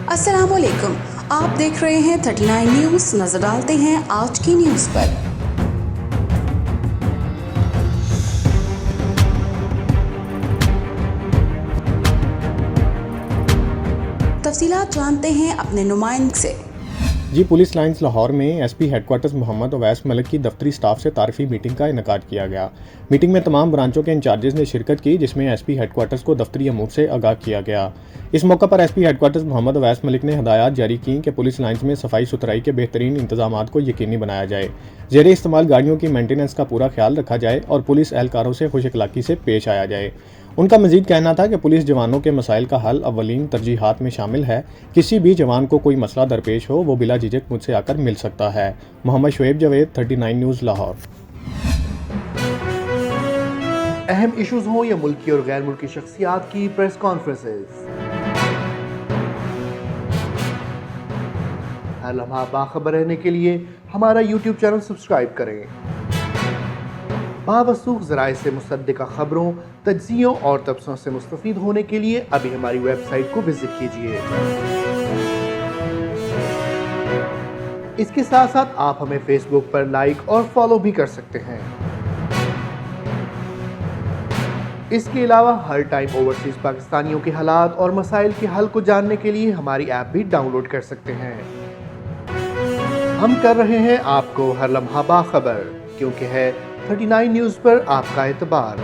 अस्सलाम वालेकुम, आप देख रहे हैं 39 न्यूज़। नजर डालते हैं आज की न्यूज़ पर। तफसीलात जानते हैं अपने नुमाइंदे से। जी पुलिस लाइन्स लाहौर में एसपी हेडक्वार्टर्स मोहम्मद अवैस मलिक की दफ्तरी स्टाफ से तारफी मीटिंग का इनेकाद किया गया। मीटिंग में तमाम ब्रांचों के इंचार्जेस ने शिरकत की, जिसमें एसपी हेडक्वार्टर्स को दफ्तरी अमूर से आगाह किया गया। इस मौका पर एसपी हेडक्वार्टर्स मोहम्मद अवैस मलिक ने हदायत जारी की कि पुलिस लाइन्स में सफाई सुथराई के बेहतरीन इंतजामात को यकीनी बनाया जाए, ज़ेरे इस्तेमाल गाड़ियों की मेंटेनेंस का पूरा ख्याल रखा जाए और पुलिस एहलकारों से खुश अखलाकी से पेश आया जाए। उनका मजीद कहना था कि पुलिस जवानों के मसाइल का हल अव्वलीन तरजीहात में शामिल है। किसी भी जवान को कोई मसला दरपेश हो वो बिला झिझक मुझसे आकर मिल सकता है। मोहम्मद शुएब जावेद, 39 न्यूज़ लाहौर। अहम इश्यूज हों या मुल्की और गैर मुल्की शख्सियात की प्रेस कॉन्फ्रेंसेस, हर लम्हा बाखबर रहने के लिए हमारा यूट्यूब चैनल सब्सक्राइब करें। बावसूख ज़राए से मुसद्दिक़ा खबरों, तज्ज़ियों और तबसरों से मुस्तफ़ीद होने के लिए अभी हमारी वेबसाइट को विजिट कीजिए। इसके साथ साथ आप हमें फेसबुक पर लाइक और फॉलो भी कर सकते हैं। इसके अलावा हर टाइम ओवरसीज़ पाकिस्तानियों के हालात और मसाइल के हल को जानने के लिए हमारी ऐप भी डाउनलोड कर सकते हैं। हम कर रहे हैं आपको हर लम्हा बाखबर, क्योंकि है 39 न्यूज़ पर आपका एतबार।